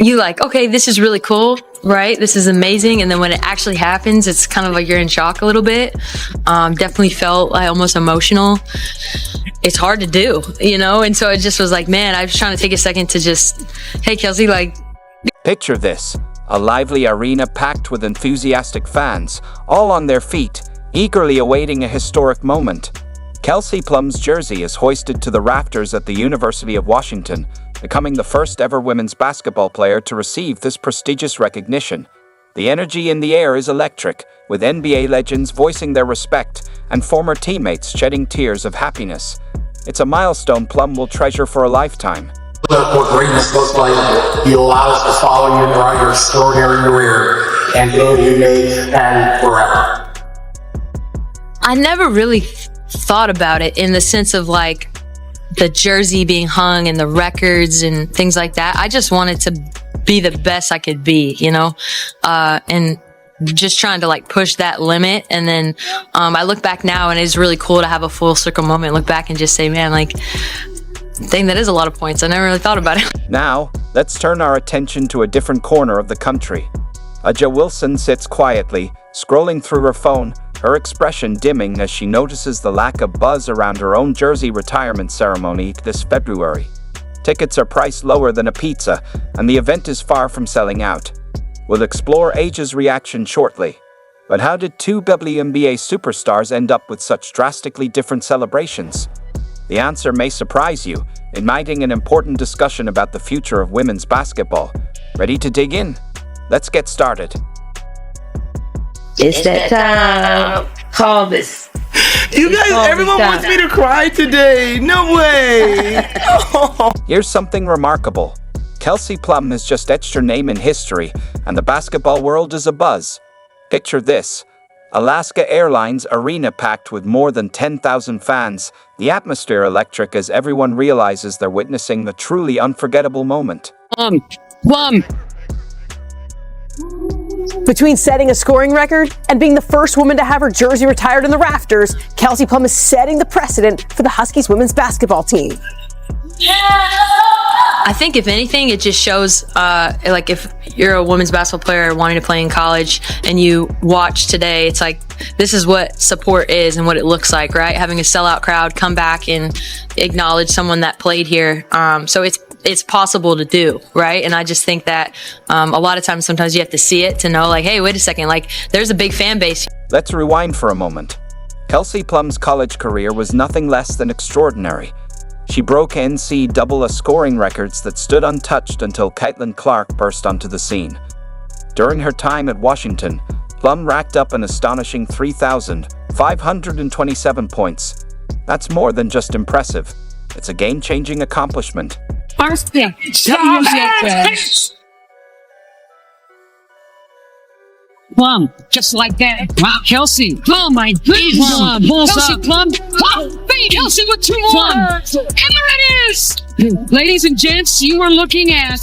you like, okay, this is really cool, right? This is amazing. And then when it actually happens, it's kind of like you're in shock a little bit. Definitely felt like almost emotional. It's hard to do, you know? And so it just was like, man, I was trying to take a second to just, hey, Kelsey, like. Picture this, a lively arena packed with enthusiastic fans, all on their feet, eagerly awaiting a historic moment. Kelsey Plum's jersey is hoisted to the rafters at the University of Washington, becoming the first ever women's basketball player to receive this prestigious recognition. The energy in the air is electric, with NBA legends voicing their respect and former teammates shedding tears of happiness. It's a milestone Plum will treasure for a lifetime. What greatness looks like. You allow us to follow you throughout your extraordinary career and build you made and forever. I never really thought about it in the sense of like the jersey being hung and the records and things like that. I just wanted to be the best I could be, you know, and just trying to like push that limit. And then I look back now and it's really cool to have a full circle moment, look back and just say, man, like, dang, that is a lot of points. I never really thought about it. Now, let's turn our attention to a different corner of the country. Aja Wilson sits quietly, scrolling through her phone, her expression dimming as she notices the lack of buzz around her own jersey retirement ceremony this February. Tickets are priced lower than a pizza, and the event is far from selling out. We'll explore Aja's reaction shortly. But how did two WNBA superstars end up with such drastically different celebrations? The answer may surprise you, igniting an important discussion about the future of women's basketball. Ready to dig in? Let's get started. It's that time. Call this. You guys, everyone wants me to cry today. No way. Here's something remarkable. Kelsey Plum has just etched her name in history, and the basketball world is abuzz. Picture this. Alaska Airlines arena packed with more than 10,000 fans, the atmosphere electric as everyone realizes they're witnessing the truly unforgettable moment. Plum. Between setting a scoring record and being the first woman to have her jersey retired in the rafters, Kelsey Plum is setting the precedent for the Huskies women's basketball team. I think if anything, it just shows, like if you're a women's basketball player wanting to play in college and you watch today, it's like, this is what support is and what it looks like, right? Having a sellout crowd come back and acknowledge someone that played here. So it's possible to do, right? And I just think that a lot of times, sometimes you have to see it to know, like, hey, wait a second, like there's a big fan base. Let's rewind for a moment. Kelsey Plum's college career was nothing less than extraordinary. She broke NCAA scoring records that stood untouched until Caitlin Clark burst onto the scene. During her time at Washington, Plum racked up an astonishing 3,527 points. That's more than just impressive. It's a game-changing accomplishment. Plum, just like that. Wow, Kelsey. Plum, my goodness. Kelsey Plum. Wow, baby. Kelsey with two more. And there it is. Ladies and gents, you are looking at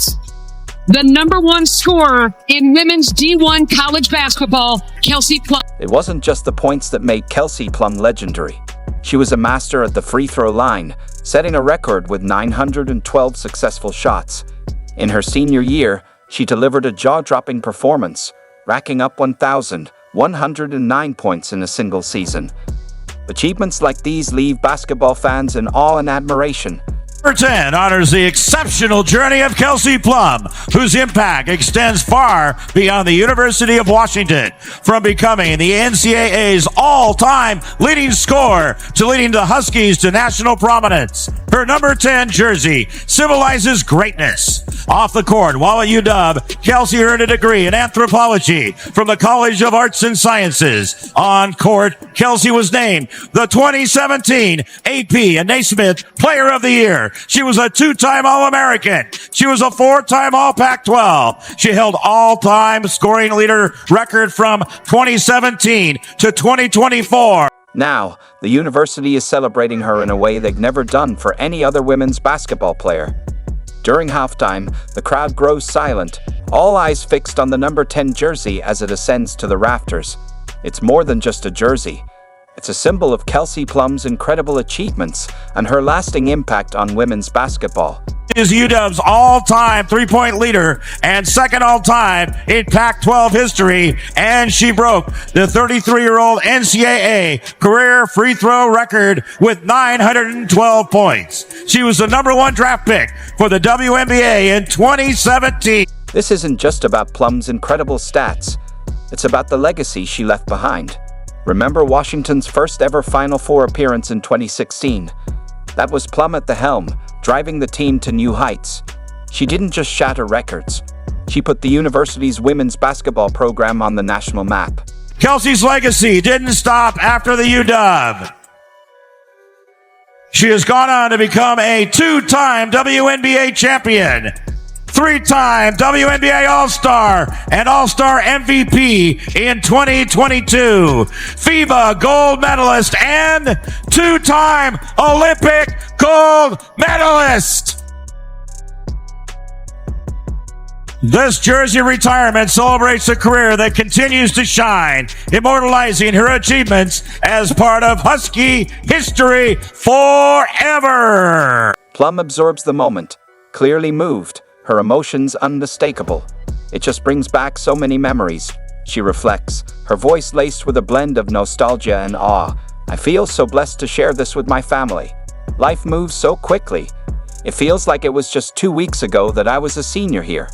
the #1 scorer in women's D1 college basketball, Kelsey Plum. It wasn't just the points that made Kelsey Plum legendary. She was a master at the free throw line, setting a record with 912 successful shots. In her senior year, she delivered a jaw-dropping performance, racking up 1,109 points in a single season. Achievements like these leave basketball fans in awe and admiration. Number 10 honors the exceptional journey of Kelsey Plum, whose impact extends far beyond the University of Washington, from becoming the NCAA's all-time leading scorer to leading the Huskies to national prominence. Her number 10 jersey symbolizes greatness. Off the court, while at UW, Kelsey earned a degree in anthropology from the College of Arts and Sciences. On court, Kelsey was named the 2017 AP and Naismith Player of the Year. She was a 2-time All-American. She was a 4-time All-Pac-12. She held all-time scoring leader record from 2017 to 2024. Now, the university is celebrating her in a way they've never done for any other women's basketball player. During halftime, the crowd grows silent, all eyes fixed on the number 10 jersey as it ascends to the rafters. It's more than just a jersey. It's a symbol of Kelsey Plum's incredible achievements and her lasting impact on women's basketball. Is UW's all-time three-point leader and second all-time in Pac-12 history, and she broke the 33-year-old NCAA career free throw record with 912 points. She was the #1 draft pick for the WNBA in 2017. This isn't just about Plum's incredible stats. It's about the legacy she left behind. Remember Washington's first ever Final Four appearance in 2016? That was Plum at the helm, driving the team to new heights. She didn't just shatter records. She put the university's women's basketball program on the national map. Kelsey's legacy didn't stop after the UW. She has gone on to become a 2-time WNBA champion, 3-time WNBA All-Star and All-Star MVP in 2022, FIBA gold medalist, and 2-time Olympic gold medalist. This jersey retirement celebrates a career that continues to shine, immortalizing her achievements as part of Husky history forever. Plum absorbs the moment, clearly moved, her emotions unmistakable. It just brings back so many memories. She reflects, her voice laced with a blend of nostalgia and awe. I feel so blessed to share this with my family. Life moves so quickly. It feels like it was just 2 weeks ago that I was a senior here.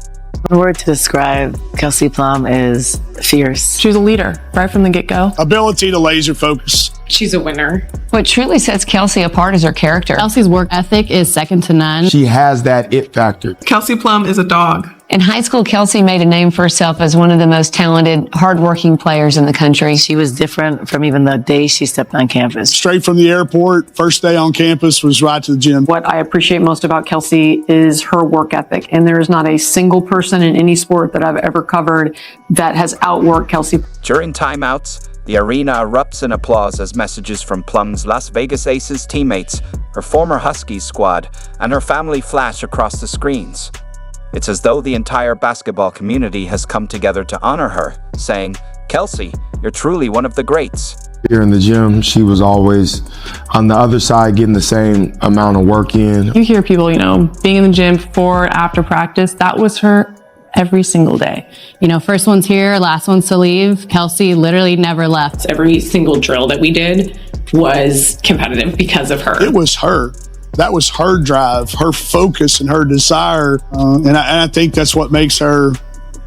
The word to describe Kelsey Plum is fierce. She was a leader right from the get-go. Ability to laser focus. She's a winner. What truly sets Kelsey apart is her character. Kelsey's work ethic is second to none. She has that it factor. Kelsey Plum is a dog. In high school, Kelsey made a name for herself as one of the most talented, hardworking players in the country. She was different from even the day she stepped on campus. Straight from the airport, first day on campus was right to the gym. What I appreciate most about Kelsey is her work ethic. And there is not a single person in any sport that I've ever covered that has outworked Kelsey. During timeouts, the arena erupts in applause as messages from Plum's Las Vegas Aces teammates, her former Huskies squad, and her family flash across the screens. It's as though the entire basketball community has come together to honor her, saying, "Kelsey, you're truly one of the greats." Here in the gym, she was always on the other side getting the same amount of work in. You hear people, being in the gym before, after practice. That was her every single day. First one's here, last one's to leave. Kelsey literally never left. Every single drill that we did was competitive because of her. It was her. That was her drive, her focus, and her desire. And I think that's what makes her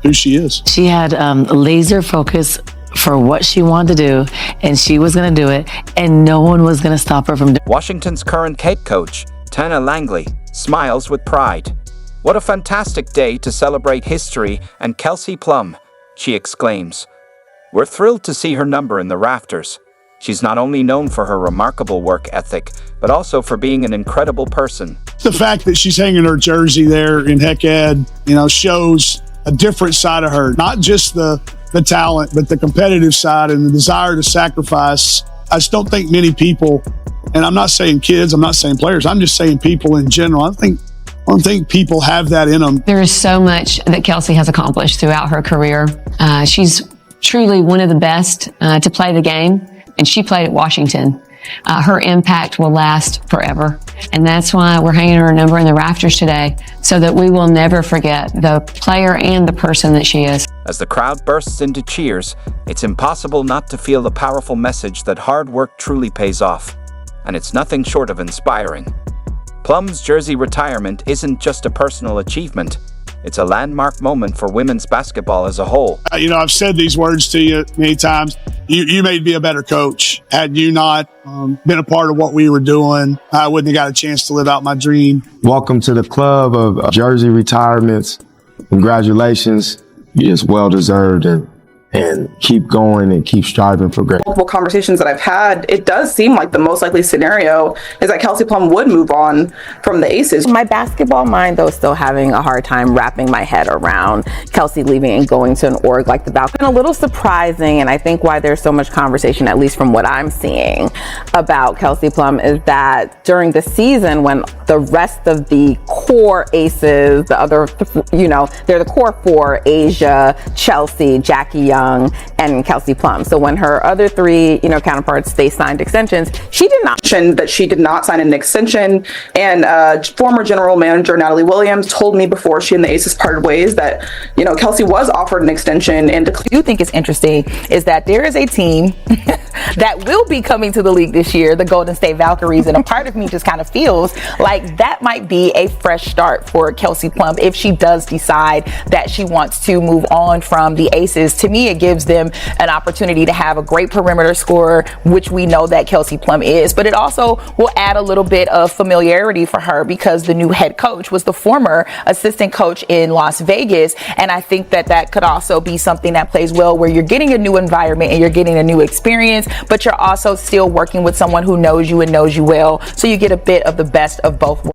who she is. She had laser focus for what she wanted to do, and she was going to do it, and no one was going to stop her from doing it. Washington's current head coach, Tana Langley, smiles with pride. "What a fantastic day to celebrate history and Kelsey Plum," she exclaims. "We're thrilled to see her number in the rafters. She's not only known for her remarkable work ethic, but also for being an incredible person." The fact that she's hanging her jersey there in Heck Ed, shows a different side of her. Not just the talent, but the competitive side and the desire to sacrifice. I just don't think many people, and I'm not saying kids, I'm not saying players, I'm just saying people in general. I don't think people have that in them. There is so much that Kelsey has accomplished throughout her career. She's truly one of the best to play the game, and she played at Washington. Her impact will last forever, and that's why we're hanging her number in the rafters today, so that we will never forget the player and the person that she is. As the crowd bursts into cheers, it's impossible not to feel the powerful message that hard work truly pays off, and it's nothing short of inspiring. Plum's jersey retirement isn't just a personal achievement. It's a landmark moment for women's basketball as a whole. I've said these words to you many times. You made me a better coach. Had you not been a part of what we were doing, I wouldn't have got a chance to live out my dream. Welcome to the club of jersey retirements. Congratulations. It's well deserved, and keep going and keep striving for great. Multiple conversations that I've had, it does seem like the most likely scenario is that Kelsey Plum would move on from the Aces. My basketball mind, though, still having a hard time wrapping my head around Kelsey leaving and going to an org like the Falcons. A little surprising, and I think why there's so much conversation, at least from what I'm seeing, about Kelsey Plum is that during the season when the rest of the core Aces, the other, they're the core four, Asia, Chelsea, Jackie Young, Young and Kelsey Plum. So when her other three, counterparts, they signed extensions, she did not. That she did not sign an extension. And former general manager Natalie Williams told me before she and the Aces parted ways that, Kelsey was offered an extension. And I do think is interesting is that there is a team that will be coming to the league this year, the Golden State Valkyries, and a part of me just kind of feels like that might be a fresh start for Kelsey Plum if she does decide that she wants to move on from the Aces. To me, it gives them an opportunity to have a great perimeter scorer, which we know that Kelsey Plum is, but it also will add a little bit of familiarity for her because the new head coach was the former assistant coach in Las Vegas, and I think that that could also be something that plays well where you're getting a new environment and you're getting a new experience, but you're also still working with someone who knows you and knows you well, so you get a bit of the best of both worlds.